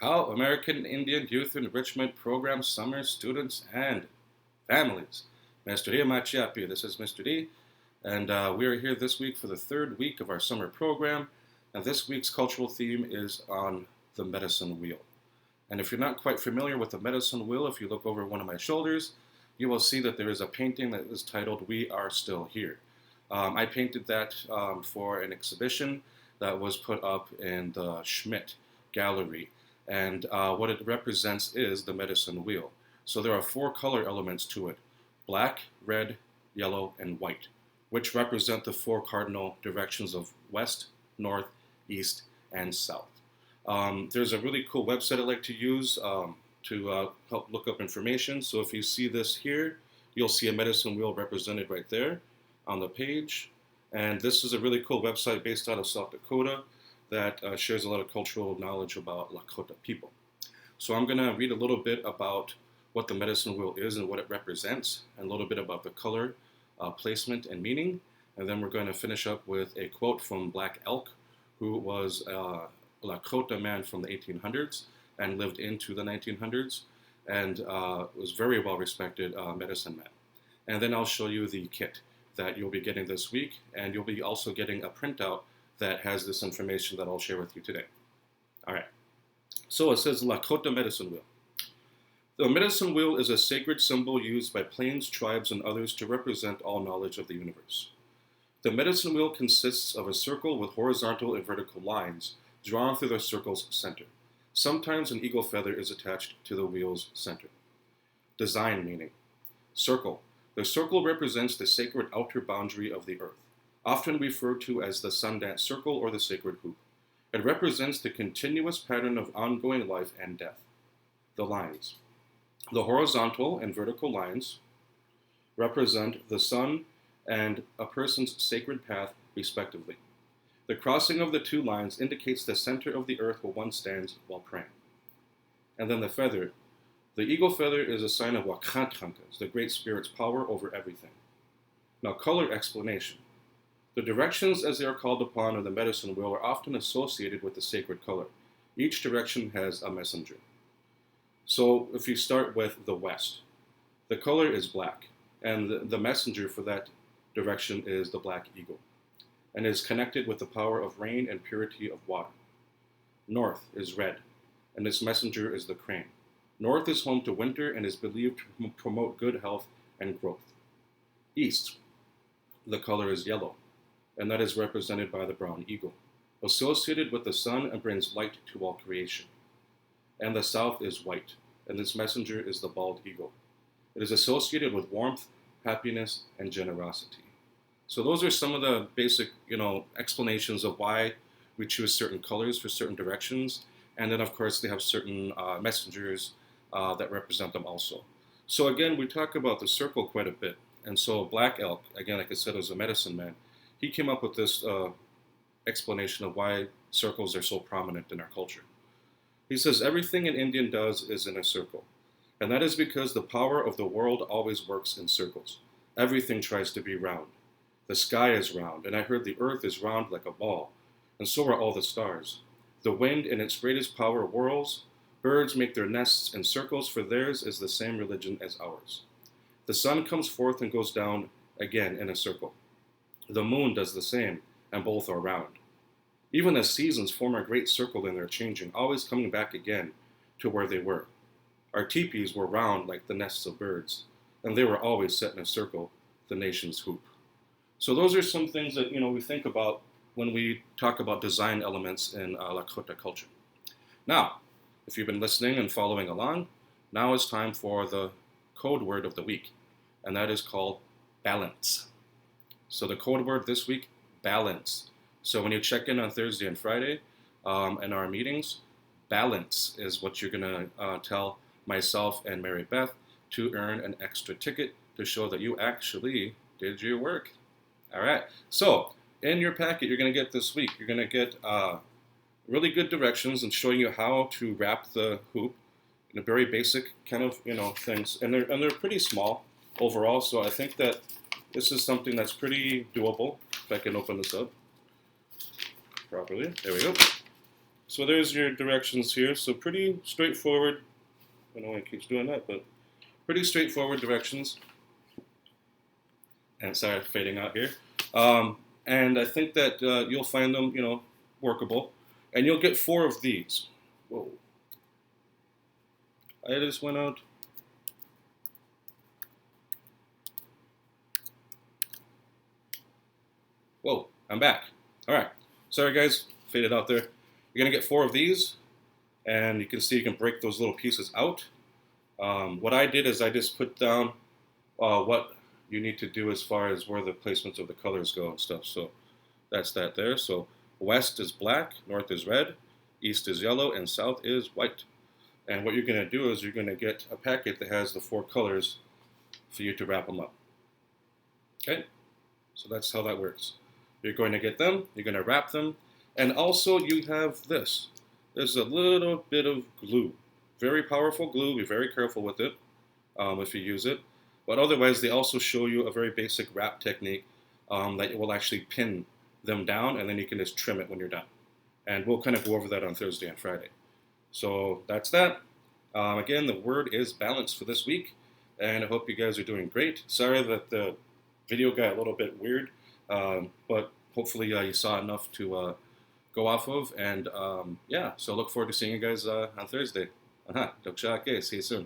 How American Indian Youth Enrichment Program Summer Students and Families. Mr. D Machiapi. This is Mr. D, and we are here this week for the third week of our summer program. And this week's cultural theme is on the medicine wheel. And if you're not quite familiar with the medicine wheel, if you look over one of my shoulders, you will see that there is a painting that is titled "We Are Still Here." I painted that for an exhibition that was put up in the Schmidt Gallery. And what it represents is the medicine wheel. So there are four color elements to it: black, red, yellow, and white, which represent the four cardinal directions of west, north, east, and south. There's a really cool website I like to use to help look up information. So if you see this here, you'll see a medicine wheel represented right there on the page. And this is a really cool website based out of South Dakota that shares a lot of cultural knowledge about Lakota people. So I'm going to read a little bit about what the medicine wheel is and what it represents, and a little bit about the color, placement, and meaning. And then we're going to finish up with a quote from Black Elk, who was a Lakota man from the 1800s and lived into the 1900s, and was very well respected medicine man. And then I'll show you the kit that you'll be getting this week, and you'll be also getting a printout that has this information that I'll share with you today. All right. So it says Lakota medicine wheel. The medicine wheel is a sacred symbol used by Plains tribes and others to represent all knowledge of the universe. The medicine wheel consists of a circle with horizontal and vertical lines drawn through the circle's center. Sometimes an eagle feather is attached to the wheel's center. Design meaning. Circle. The circle represents the sacred outer boundary of the earth, often referred to as the Sundance Circle or the sacred hoop. It represents the continuous pattern of ongoing life and death. The lines. The horizontal and vertical lines represent the sun and a person's sacred path, respectively. The crossing of the two lines indicates the center of the earth where one stands while praying. And then the feather. The eagle feather is a sign of Wakatrankas, the Great Spirit's power over everything. Now, color explanation. The directions as they are called upon in the medicine wheel are often associated with the sacred color. Each direction has a messenger. So if you start with the west, the color is black, and the messenger for that direction is the black eagle, and is connected with the power of rain and purity of water. North is red, and its messenger is the crane. North is home to winter and is believed to promote good health and growth. East, the color is yellow, and that is represented by the brown eagle, associated with the sun and brings light to all creation. And the south is white, and its messenger is the bald eagle. It is associated with warmth, happiness, and generosity. So those are some of the basic, explanations of why we choose certain colors for certain directions. And then, of course, they have certain messengers that represent them also. So again, we talk about the circle quite a bit. And so Black Elk, again, like I said, was a medicine man. He came up with this explanation of why circles are so prominent in our culture. He says, everything an Indian does is in a circle. And that is because the power of the world always works in circles. Everything tries to be round. The sky is round, and I heard the earth is round like a ball, and so are all the stars. The wind in its greatest power whirls. Birds make their nests in circles, for theirs is the same religion as ours. The sun comes forth and goes down again in a circle. The moon does the same, and both are round. Even the seasons form a great circle in their changing, always coming back again to where they were. Our teepees were round like the nests of birds, and they were always set in a circle, the nation's hoop. So those are some things that we think about when we talk about design elements in Lakota culture. Now, if you've been listening and following along, now is time for the code word of the week, and that is called balance. So the code word this week, balance. So when you check in on Thursday and Friday in our meetings, balance is what you're going to tell myself and Mary Beth to earn an extra ticket to show that you actually did your work. All right. So in your packet you're going to get this week, you're going to get really good directions and showing you how to wrap the hoop in a very basic kind of things, and they're pretty small overall. So I think that this is something that's pretty doable. If I can open this up properly, there we go. So there's your directions here. So pretty straightforward. I don't know why it keeps doing that, but pretty straightforward directions. And sorry, fading out here. And I think that you'll find them, workable. And you'll get 4 of these. Whoa. I just went out. Whoa, I'm back. All right. Sorry, guys. Faded out there. You're going to get 4 of these. And you can see you can break those little pieces out. What I did is I just put down what you need to do as far as where the placements of the colors go and stuff. So that's that there. So west is black, north is red, east is yellow, and south is white. And what you're going to do is you're going to get a packet that has the 4 colors for you to wrap them up. Okay? So that's how that works. You're going to get them, you're going to wrap them, and also you have this. There's a little bit of glue. Very powerful glue. Be very careful with it if you use it. But otherwise, they also show you a very basic wrap technique that will actually pin them down, and then you can just trim it when you're done. And we'll kind of go over that on Thursday and Friday. So that's that. Again, the word is balance for this week, and I hope you guys are doing great. Sorry that the video got a little bit weird, but hopefully you saw enough to go off of. And yeah, so look forward to seeing you guys on Thursday. See you soon.